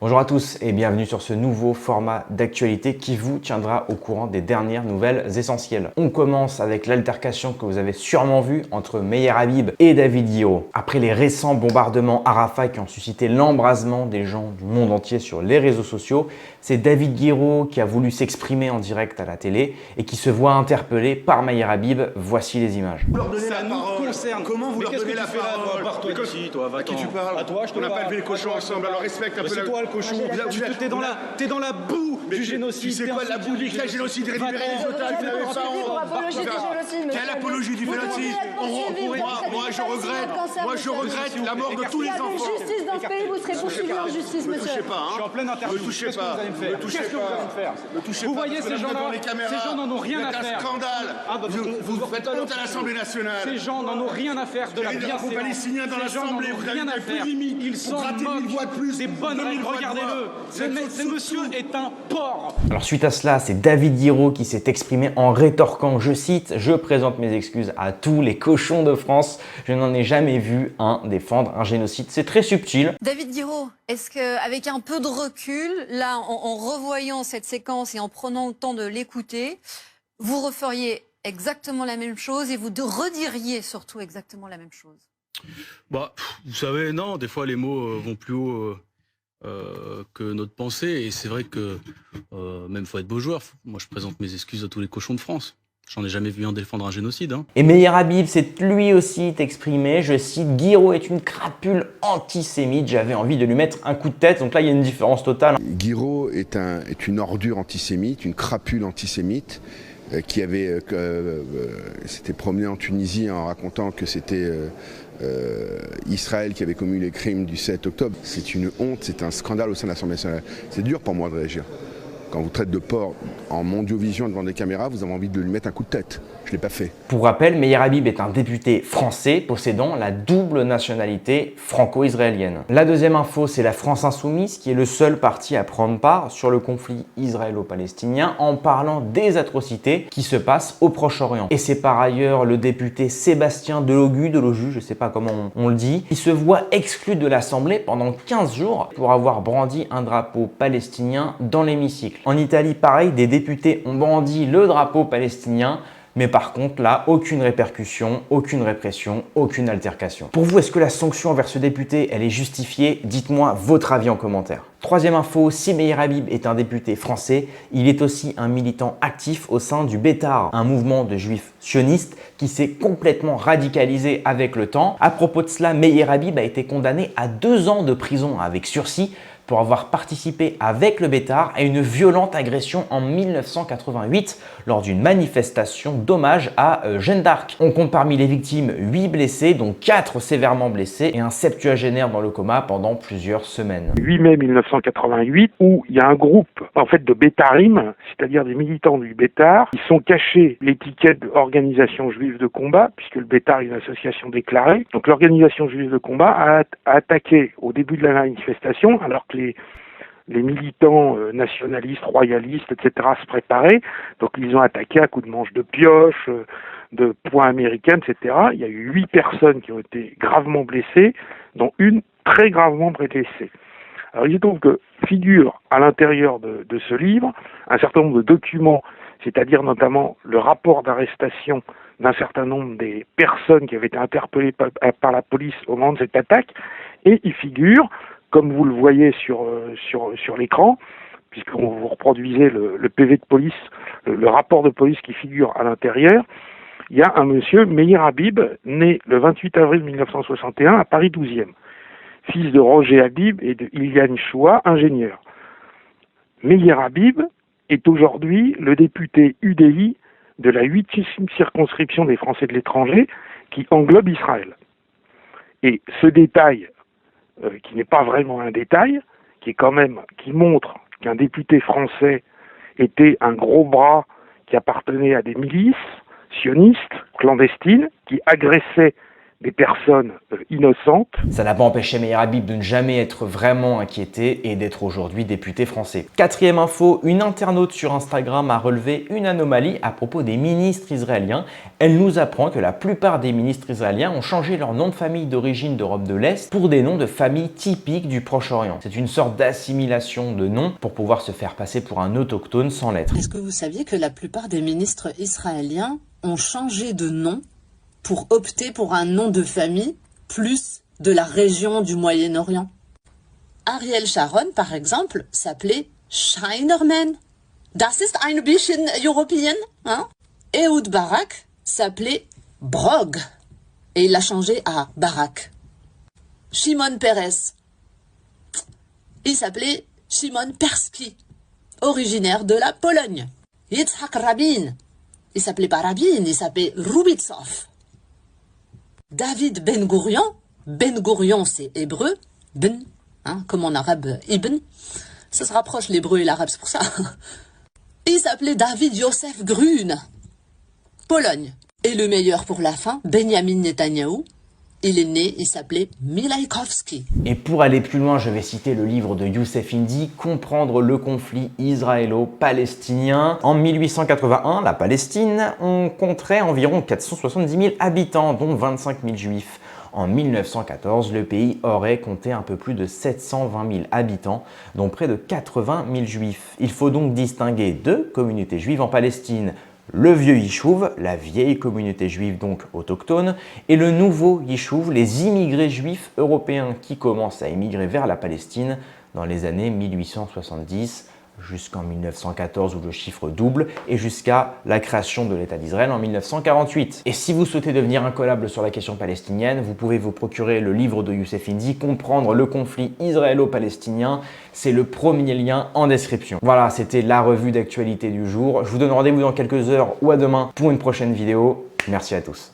Bonjour à tous et bienvenue sur ce nouveau format d'actualité qui vous tiendra au courant des dernières nouvelles essentielles. On commence avec l'altercation que vous avez sûrement vue entre Meyer Habib et David Guiraud. Après les récents bombardements à Rafah qui ont suscité l'embrasement des gens du monde entier sur les réseaux sociaux, c'est David Guiraud qui a voulu s'exprimer en direct à la télé et qui se voit interpellé par Meyer Habib. Voici les images. Vous leur donnez la parole. Concerne. Comment vous leur donnez la parole? Pars-toi d'ici, toi, va-t'en. À qui tu parles? À toi, je te On n'a parle. pas élevé les cochons ensemble, alors respecte un peu C'est toi le cochon. T'es dans la boue du génocide. Tu sais quoi de la boue du génocide? Récupérer les otages, vous n'avez pas honte. Quelle apologie du génocide? Moi je regrette la mort de tous les enfants. Justice dans ce pays, vous serez poursuivi en justice, Ne monsieur. touchez pas, Je suis en pleine interview. Ne touchez Qu'est-ce que pas. vous allez me faire? Ne touchez Qu'est-ce que vous pas. allez me faire? Ne touchez Vous pas. voyez ces gens-là? Devant les caméras. Ces gens n'en ont rien à C'est faire. un scandale. Vous faites honte à l'Assemblée nationale. Ces gens n'en ont rien à faire de la Les bienséance. Palestiniens dans Ces gens n'en l'Assemblée, ont vous rien à avez faire. plus limite. Ils Vous s'en grattez 1000 voix de moquent. plus. Des bonnes 2000 règles, voix de regardez-le. voix. Ce monsieur est un porc. Alors suite à cela, c'est David Guiraud qui s'est exprimé en rétorquant, je cite, « Je présente mes excuses à tous les cochons de France. Je n'en ai jamais vu un défendre un génocide. » C'est très subtil. David Guiraud, est-ce qu'avec un peu de recul, là, en revoyant cette séquence et en prenant le temps de l'écouter, vous referiez exactement la même chose et vous rediriez surtout exactement la même chose? Bah, vous savez, non, des fois les mots vont plus haut que notre pensée, et c'est vrai que même faut être beau joueur. Moi, je présente mes excuses à tous les cochons de France. J'en ai jamais vu un défendre un génocide. Hein. Et Meyer Habib s'est lui aussi exprimé, je cite, « Guiraud est une crapule antisémite, j'avais envie de lui mettre un coup de tête. » Donc là, il y a une différence totale. Guiraud est une ordure antisémite, une crapule antisémite qui s'était promené en Tunisie en racontant que c'était Israël qui avait commis les crimes du 7 octobre. C'est une honte, c'est un scandale au sein de l'Assemblée nationale. C'est dur pour moi de réagir. Quand vous traitez de porc en mondiovision devant des caméras, vous avez envie de lui mettre un coup de tête. Je ne l'ai pas fait. Pour rappel, Meyer Habib est un député français possédant la double nationalité franco-israélienne. La deuxième info, c'est la France Insoumise qui est le seul parti à prendre part sur le conflit israélo-palestinien en parlant des atrocités qui se passent au Proche-Orient. Et c'est par ailleurs le député Sébastien Delogu, je ne sais pas comment on le dit, qui se voit exclu de l'Assemblée pendant 15 jours pour avoir brandi un drapeau palestinien dans l'hémicycle. En Italie, pareil, des députés ont brandi le drapeau palestinien. Mais par contre, là, aucune répercussion, aucune répression, aucune altercation. Pour vous, est-ce que la sanction envers ce député, elle est justifiée? Dites-moi votre avis en commentaire. Troisième info, si Meyer Habib est un député français, il est aussi un militant actif au sein du Betar, un mouvement de juifs sionistes qui s'est complètement radicalisé avec le temps. À propos de cela, Meyer Habib a été condamné à 2 ans de prison avec sursis pour avoir participé avec le Betar à une violente agression en 1988 lors d'une manifestation d'hommage à Jeanne d'Arc. On compte parmi les victimes 8 blessés, dont 4 sévèrement blessés et un septuagénaire dans le coma pendant plusieurs semaines. 8 mai 1988, où il y a un groupe en fait de Betarim, c'est-à-dire des militants du Betar, qui sont cachés l'étiquette organisation juive de combat, puisque le Betar est une association déclarée. Donc l'organisation juive de combat a attaqué au début de la manifestation, alors que les militants nationalistes, royalistes, etc. se préparaient. Donc ils ont attaqué à coups de manche de pioche, de poing américain, etc. Il y a eu 8 personnes qui ont été gravement blessées, dont une très gravement blessée. Alors il se trouve que figure à l'intérieur de ce livre un certain nombre de documents, c'est-à-dire notamment le rapport d'arrestation d'un certain nombre des personnes qui avaient été interpellées par la police au moment de cette attaque, et il figure, comme vous le voyez sur l'écran, puisqu'on vous reproduisez le PV de police, le rapport de police qui figure à l'intérieur, il y a un monsieur, Meyer Habib, né le 28 avril 1961 à Paris 12e, fils de Roger Habib et de Iliane Choua, ingénieur. Meyer Habib est aujourd'hui le député UDI de la 8e circonscription des Français de l'étranger qui englobe Israël. Et ce détail, qui n'est pas vraiment un détail, qui montre qu'un député français était un gros bras qui appartenait à des milices sionistes, clandestines, qui agressaient des personnes innocentes. Ça n'a pas empêché Meir Habib de ne jamais être vraiment inquiété et d'être aujourd'hui député français. Quatrième info, une internaute sur Instagram a relevé une anomalie à propos des ministres israéliens. Elle nous apprend que la plupart des ministres israéliens ont changé leur nom de famille d'origine d'Europe de l'Est pour des noms de famille typiques du Proche-Orient. C'est une sorte d'assimilation de noms pour pouvoir se faire passer pour un autochtone sans lettres. Est-ce que vous saviez que la plupart des ministres israéliens ont changé de nom pour opter pour un nom de famille plus de la région du Moyen-Orient? Ariel Sharon, par exemple, s'appelait Scheinerman. Das ist ein bisschen européen, hein? Ehud Barak s'appelait Brog et il l'a changé à Barak. Shimon Peres, il s'appelait Shimon Persky, originaire de la Pologne. Yitzhak Rabin, il s'appelait pas Rabin, il s'appelait Rubitsov. David Ben Gourion, Ben Gourion c'est hébreu, Ben, hein, comme en arabe Ibn, ça se rapproche l'hébreu et l'arabe, c'est pour ça. Il s'appelait David Yosef Grun, Pologne. Et le meilleur pour la fin, Benjamin Netanyahou, il est né, il s'appelait Milaïkovski. Et pour aller plus loin, je vais citer le livre de Youssef Indy, Comprendre le conflit israélo-palestinien. En 1881, la Palestine, on compterait environ 470 000 habitants, dont 25 000 juifs. En 1914, le pays aurait compté un peu plus de 720 000 habitants, dont près de 80 000 juifs. Il faut donc distinguer deux communautés juives en Palestine. Le vieux Yishuv, la vieille communauté juive donc autochtone, et le nouveau Yishuv, les immigrés juifs européens qui commencent à émigrer vers la Palestine dans les années 1870 jusqu'en 1914 où le chiffre double et jusqu'à la création de l'État d'Israël en 1948. Et si vous souhaitez devenir incollable sur la question palestinienne, vous pouvez vous procurer le livre de Youssef Indy, Comprendre le conflit israélo-palestinien. C'est le premier lien en description. Voilà, c'était la revue d'actualité du jour. Je vous donne rendez-vous dans quelques heures ou à demain pour une prochaine vidéo. Merci à tous.